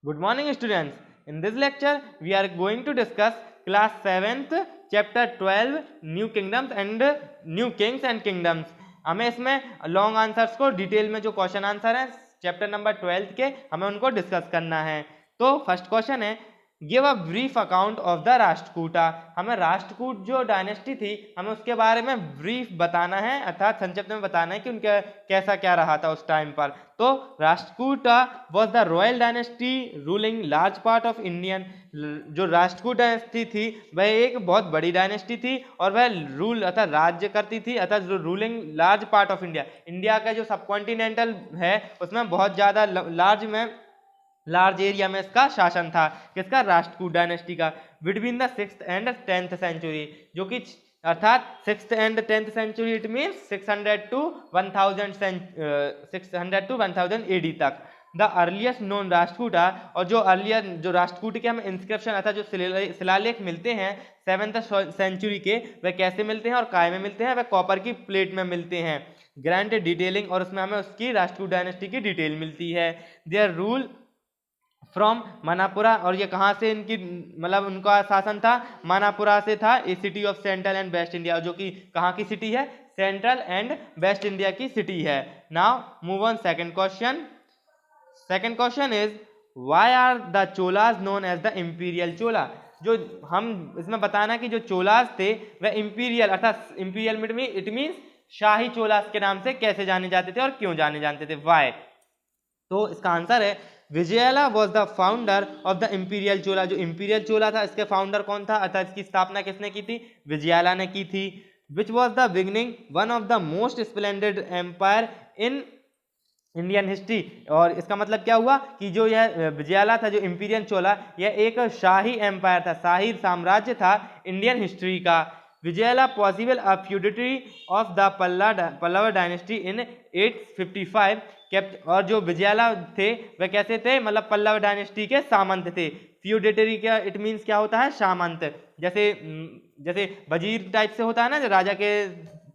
Good morning, students. In this lecture, we are going to discuss class 7th, chapter 12, New Kingdoms and New Kings and Kingdoms. हमें इसमें long answers को detail में जो question answer है chapter number 12 के हमें उनको discuss करना है। तो फर्स्ट क्वेश्चन है, give a brief account of the Rashtrakuta. हमें राष्ट्रकूट जो डायनेस्टी थी हमें उसके बारे में ब्रीफ बताना है, अर्थात संक्षिप्त में बताना है कि उनका कैसा क्या रहा था उस टाइम पर। तो Rashtrakuta was the royal dynasty ruling large part of Indian. जो राष्ट्रकूट डायनेस्टी थी वह एक बहुत बड़ी डायनेस्टी थी और वह रूल अर्थात राज्य करती थी, अर्थात जो ruling large part of India, India का जो सब कॉन्टिनेंटल है उसमें बहुत ज़्यादा लार्ज एरिया में इसका शासन था। किसका? राष्ट्रकूट डायनेस्टी का। Between the 6th and 10th century, जो कि अर्थात 6th and 10th century, it means 600 to 1000 AD तक। द अर्लीस्ट नोन राष्ट्रकूटा, और जो अर्लियर जो राष्ट्रकूट के हमें इंस्क्रिप्शन अर्थात जो शिलालेख मिलते हैं 7th सेंचुरी के, वह कैसे मिलते हैं और काय में मिलते हैं? वह कॉपर की प्लेट में मिलते हैं। ग्रांट डिटेलिंग, और उसमें हमें उसकी राष्ट्रकूट डायनेस्टी की डिटेल मिलती है। देयर रूल फ्रॉम मनापुरा, और ये कहाँ से इनकी मतलब उनका शासन था? मनापुरा से था। A city of central and west India, जो कि कहाँ की सिटी है? सेंट्रल एंड वेस्ट इंडिया की सिटी है। Now move on second question. Second question is why are the Cholas known as the imperial Chola. जो हम इसमें बताना कि जो चोलास थे वह इंपीरियल अर्थात इंपीरियल इट मीन्स शाही चोलास के नाम से कैसे जाने जाते थे और क्यों जाने जानते थे? वाई। तो इसका आंसर है Vijayalaya was the founder of the imperial Chola. जो इंपीरियल चोला था इसके फाउंडर कौन था अर्थात इसकी स्थापना किसने की थी? विजयला ने की थी। Which was the beginning one of the most splendid empire in Indian history. और इसका मतलब क्या हुआ कि जो यह विजयला था, जो इंपीरियल चोला, यह एक शाही एम्पायर था, शाही साम्राज्य था इंडियन हिस्ट्री का। Vijayalaya possible a feudatory of the Pallava dynasty in 855 kept. और जो विजयला थे वह कैसे थे? मतलब पल्लव डायनेस्टी के सामंत थे। फ्यूडिटरी क्या इट मीन्स क्या होता है? सामंत। जैसे वजीर टाइप से होता है ना, जो राजा के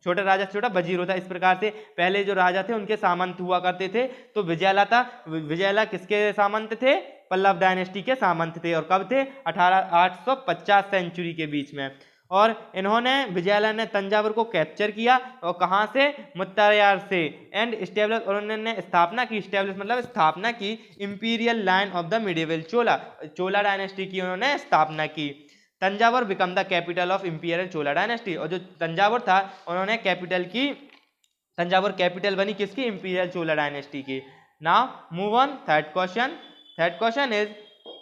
छोटा राजा से छोटा वजीर होता है, इस प्रकार से पहले जो राजा थे उनके सामंत हुआ करते थे। तो विजयला किसके सामंत थे? पल्लव डायनेस्टी के सामंत थे। और कब थे? 850 सेंचुरी के बीच में। और विजयला ने तंजावुर को कैप्चर किया, और कहाँ से? मुत्तरायार से। एंड स्टेब्लिश, और उन्होंने स्थापना की, स्टेब्लिश मतलब स्थापना की, imperial line of the medieval Chola dynasty की उन्होंने स्थापना की। Thanjavur become the capital of imperial Chola dynasty. और जो तंजावुर था उन्होंने तंजावुर कैपिटल बनी किसकी? इंपीरियल चोला डायनेस्टी की। Now move on third question. Third question is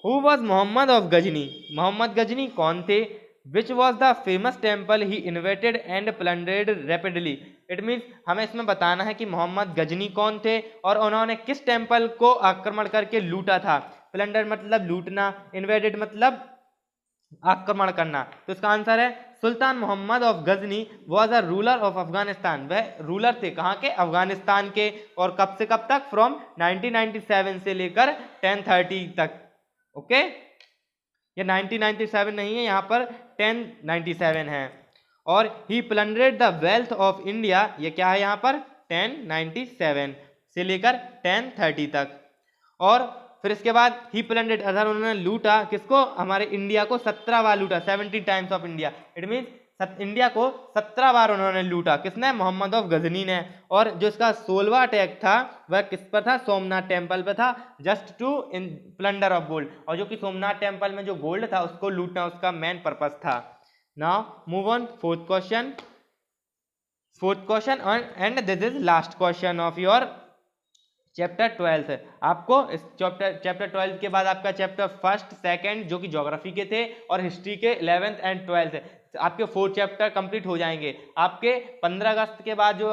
who was Mohammad of Ghazni. Mohammad Ghazni कौन थे? Which was the famous temple he invaded and plundered rapidly. It means हमें इसमें बताना है कि मोहम्मद गजनी कौन थे और उन्होंने किस टेम्पल को आक्रमण करके लूटा था। प्लंडर मतलब लूटना, इन्वेटेड मतलब आक्रमण करना। तो इसका आंसर है Sultan Mohammad of Ghazni was a ruler of Afghanistan. वह रूलर थे कहाँ के? अफगानिस्तान के। और कब से कब तक? फ्रॉम 1997 से लेकर 1030 तक। ओके, ये 1997 नहीं है, यहाँ पर 1097 है। और ही प्लंडरेड द वेल्थ ऑफ इंडिया, ये क्या है यहाँ पर? 1097 से लेकर 1030 तक। और फिर इसके बाद ही प्लंडरेड अर्थात उन्होंने लूटा किसको? हमारे इंडिया को 17 बार लूटा, 70 times of India. It means India को 17 बार उन्होंने लूटा। किसने? मोहम्मद ऑफ गजनी ने। और जो इसका 16वां अटैक था वह किस पर था? सोमनाथ टेम्पल पर था, just to in plunder of gold. और जो कि सोमनाथ टेम्पल में जो गोल्ड था उसको लूटना उसका मेन पर्पस था। Now move on fourth question and this is last question of your chapter 12। आपको इस चैप्टर 12 के बाद आपका चैप्टर फर्स्ट सेकंड जो कि ज्योग्राफी के थे और हिस्ट्री के 11th एंड 12th, आपके 4 चैप्टर कंप्लीट हो जाएंगे। आपके 15 अगस्त के बाद जो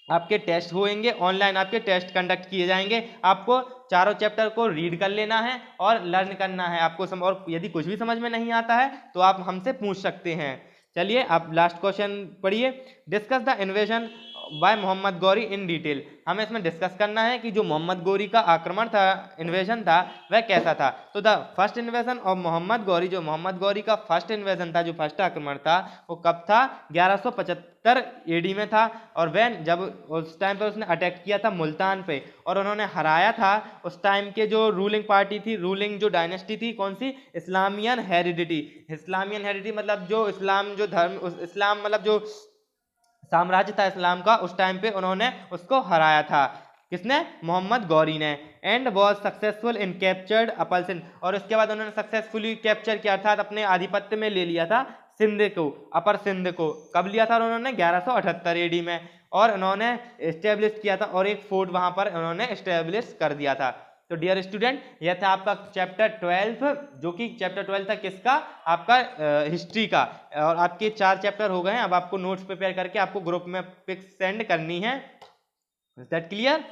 आपके टेस्ट होंगे, ऑनलाइन आपके टेस्ट कंडक्ट किए जाएंगे। आपको चारों चैप्टर को रीड कर लेना है और लर्न करना है आपको और यदि कुछ भी समझ में नहीं आता है तो आप हमसे पूछ सकते हैं। चलिए आप लास्ट क्वेश्चन पढ़िए। Discuss the invasion by Mohammad Ghori in detail. हमें इसमें डिस्कस करना है कि जो मोहम्मद गौरी का आक्रमण था, इन्वेजन था, वह कैसा था। तो the first invasion of Mohammad Ghori, जो मोहम्मद गौरी का फर्स्ट इन्वेजन था, जो फर्स्ट आक्रमण था, वो कब था? 1175 एडी में था। और वह जब उस टाइम पर उसने अटैक किया था मुल्तान पे और उन्होंने हराया था। उस टाइम के जो रूलिंग पार्टी थी, रूलिंग जो डायनेस्टी थी, कौन सी? इस्लामियन हेरिडिटी। इस्लामियन हेरिडिटी मतलब जो इस्लाम, जो धर्म, इस्लाम मतलब जो साम्राज्य था इस्लाम का, उस टाइम पे उन्होंने उसको हराया था। किसने? मोहम्मद गौरी ने। And was successful in captured upper Sindh, और उसके बाद उन्होंने सक्सेसफुली कैप्चर किया, अर्थात अपने आधिपत्य में ले लिया था सिंध को, अपर सिंध को। कब लिया था उन्होंने? 1178 एडी में। और उन्होंने इस्टेब्लिश किया था और एक फोर्ट वहां पर उन्होंने इस्टेब्लिश कर दिया था। तो डियर स्टूडेंट, यह था आपका चैप्टर 12, जो कि चैप्टर 12 था किसका? आपका हिस्ट्री का। और आपके 4 चैप्टर हो गए हैं। अब आपको नोट्स प्रिपेयर करके आपको ग्रुप में पिक्स सेंड करनी है। Is that clear?